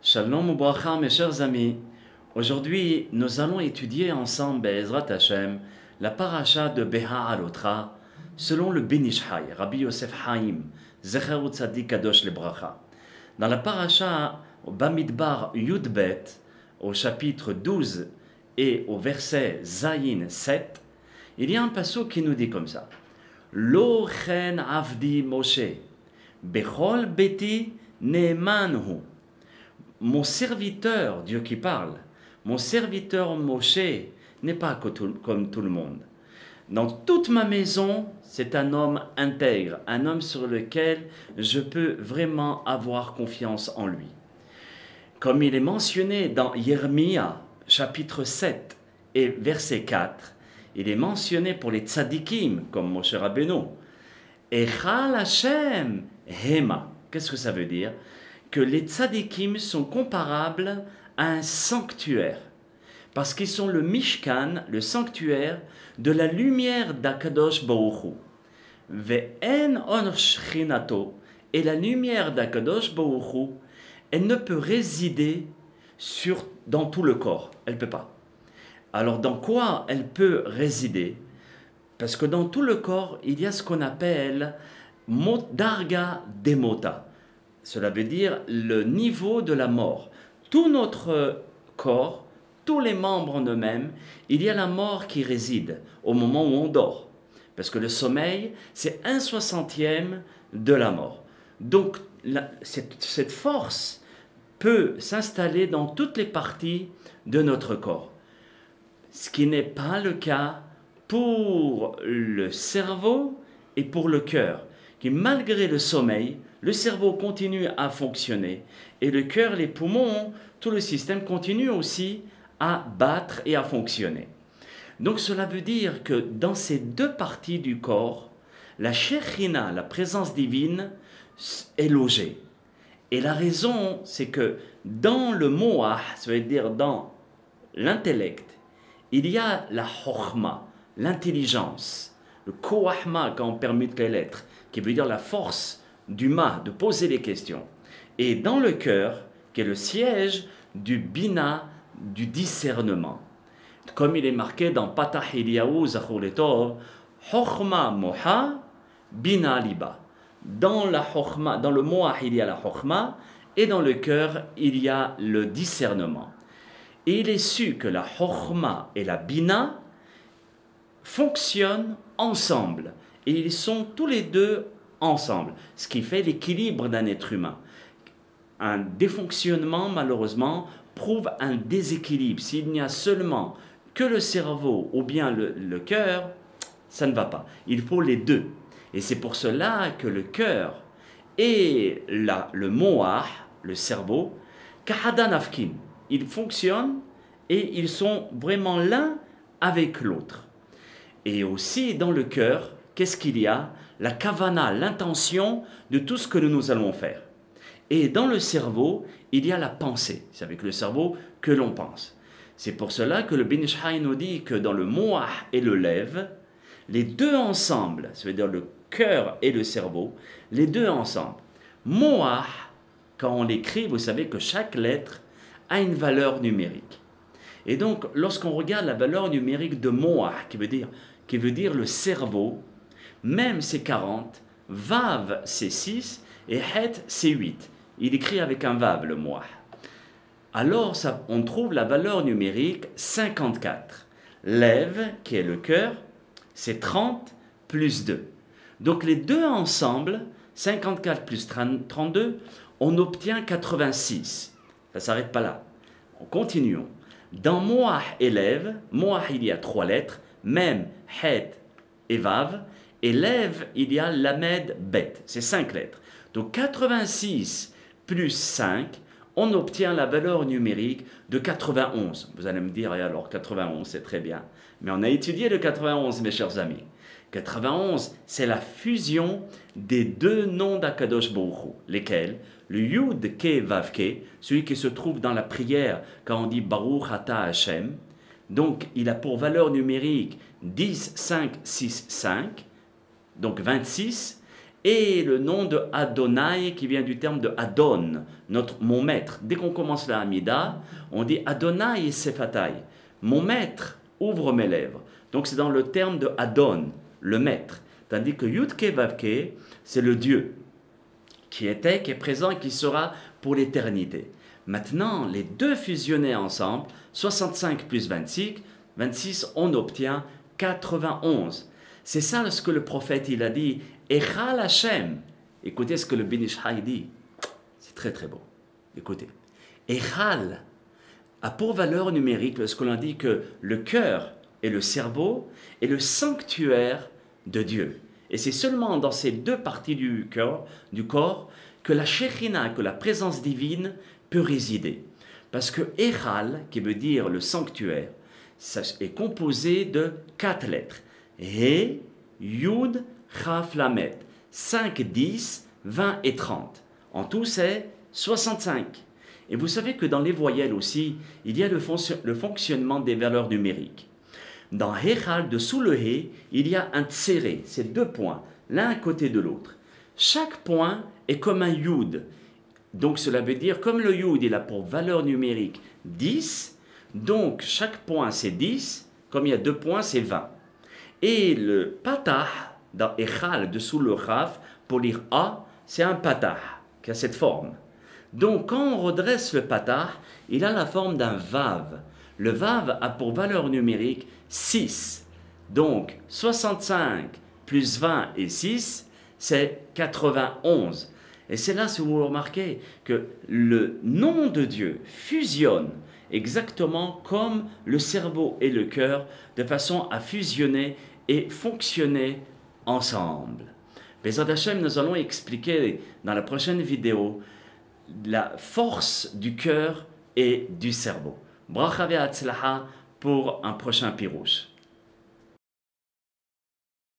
Shalom ou bracha, mes chers amis. Aujourd'hui, nous allons étudier ensemble, Be'ezrat Hashem, la paracha de Beha'alotra, selon le Ben Ish Chai, Rabbi Yosef Haim, Zecher Tzadik Kadosh le bracha. Dans la paracha, au Bamidbar Yudbet, au chapitre 12 et au verset Zayin 7, il y a un passage qui nous dit comme ça. Lo chen avdi Moshe, bechol beti neemanhu. Mon serviteur, Dieu qui parle, mon serviteur Moshe n'est pas comme tout le monde. Dans toute ma maison, c'est un homme intègre, un homme sur lequel je peux vraiment avoir confiance en lui. Comme il est mentionné dans Yermia, chapitre 7 et verset 4, il est mentionné pour les tzadikim, comme Moshe Rabbeinu. Echal Hashem Hema. Qu'est-ce que ça veut dire? Que les tzadikim sont comparables à un sanctuaire, parce qu'ils sont le Mishkan, le sanctuaire de la lumière d'Akadosh Baruch Hu. Ve'en on shchinato, et la lumière d'Akadosh Baruch Hu, elle ne peut résider dans tout le corps, elle ne peut pas. Alors dans quoi elle peut résider? Parce que dans tout le corps, il y a ce qu'on appelle Darga Demota. Cela veut dire le niveau de la mort. Tout notre corps, tous les membres en eux-mêmes, il y a la mort qui réside au moment où on dort. Parce que le sommeil, c'est 1/60e de la mort. Donc, cette force peut s'installer dans toutes les parties de notre corps. Ce qui n'est pas le cas pour le cerveau et pour le cœur, qui malgré le sommeil, le cerveau continue à fonctionner et le cœur, les poumons, tout le système continue aussi à battre et à fonctionner. Donc cela veut dire que dans ces deux parties du corps, la Shekhinah, la présence divine, est logée. Et la raison, c'est que dans le Moah, ça veut dire dans l'intellect, il y a la Chokhma, l'intelligence, le Koahma, quand on permet de l'être, qui veut dire la force du ma, de poser les questions. Et dans le cœur, qui est le siège du bina, du discernement. Comme il est marqué dans Patah Eliyahu Zachor Letov, Chokhma Moha, Bina Liba. Dans le Moah, il y a la Chokhma, et dans le cœur, il y a le discernement. Et il est su que la Chokhma et la Bina fonctionnent ensemble. Et ils sont tous les deux ensemble, ce qui fait l'équilibre d'un être humain. Un défonctionnement, malheureusement, prouve un déséquilibre. S'il n'y a seulement que le cerveau ou bien le cœur, ça ne va pas. Il faut les deux. Et c'est pour cela que le cœur et le moah, le cerveau, kahadan afkin, ils fonctionnent et ils sont vraiment l'un avec l'autre. Et aussi dans le cœur, qu'est-ce qu'il y a? La kavana, l'intention de tout ce que nous allons faire. Et dans le cerveau, il y a la pensée. C'est avec le cerveau que l'on pense. C'est pour cela que le Ben Ish Chai nous dit que dans le moah et le lev, les deux ensemble, ça veut dire le cœur et le cerveau, les deux ensemble. Moah, quand on l'écrit, vous savez que chaque lettre a une valeur numérique. Et donc, lorsqu'on regarde la valeur numérique de moah, qui veut dire le cerveau, même c'est 40, Vav c'est 6 et Het c'est 8. Il écrit avec un Vav le mois. Alors on trouve la valeur numérique 54. Lev, qui est le cœur, c'est 30 plus 2. Donc les deux ensemble, 54 plus 32, on obtient 86. Ça ne s'arrête pas là. Continuons. Dans Moah et Lev, Moah il y a 3 lettres, même Het et Vav. Et Lev, il y a Lamed Bet, c'est 5 lettres. Donc 86 plus 5, on obtient la valeur numérique de 91. Vous allez me dire, alors 91, c'est très bien. Mais on a étudié le 91, mes chers amis. 91, c'est la fusion des deux noms d'Akadosh Baruch Hu. Lesquels? Le Yud Ke Vav Ke, celui qui se trouve dans la prière quand on dit Baruch Ata Hashem. Donc il a pour valeur numérique 10, 5, 6, 5. Donc 26, et le nom de Adonai qui vient du terme de Adon, mon maître. Dès qu'on commence la Hamida, on dit Adonai Sefatai, mon maître ouvre mes lèvres. Donc c'est dans le terme de Adon, le maître. Tandis que Yudke Vavke, c'est le Dieu qui était, qui est présent et qui sera pour l'éternité. Maintenant, les deux fusionnés ensemble, 65 plus 26, on obtient 91. C'est ça ce que le prophète il a dit. Echal Hashem. Écoutez ce que le Ben Ish Chai dit. C'est très très beau. Écoutez. Echal a pour valeur numérique lorsque l'on dit que le cœur et le cerveau est le sanctuaire de Dieu. Et c'est seulement dans ces deux parties du corps que la Shekhina, que la présence divine peut résider. Parce que Echal, qui veut dire le sanctuaire, ça est composé de 4 lettres. He, Yud, Chaf, Lamet. 5, 10, 20 et 30. En tout, c'est 65. Et vous savez que dans les voyelles aussi, il y a le fonctionnement des valeurs numériques. Dans Echal, dessous le He, il y a un tséré, c'est 2 points, l'un à côté de l'autre. Chaque point est comme un Yud. Donc cela veut dire, comme le Yud, il a pour valeur numérique 10, donc chaque point c'est 10, comme il y a 2 points, c'est 20. Et le patah, dans Echal, dessous le Chaf, pour lire A, c'est un patah, qui a cette forme. Donc quand on redresse le patah, il a la forme d'un Vav. Le Vav a pour valeur numérique 6. Donc 65 plus 20 et 6, c'est 91. Et c'est là, si vous remarquez, que le nom de Dieu fusionne exactement comme le cerveau et le cœur, de façon à fusionner et fonctionner ensemble. Bezrat Hashem, nous allons expliquer dans la prochaine vidéo la force du cœur et du cerveau. Bracha ve'atzlacha pour un prochain pirouche.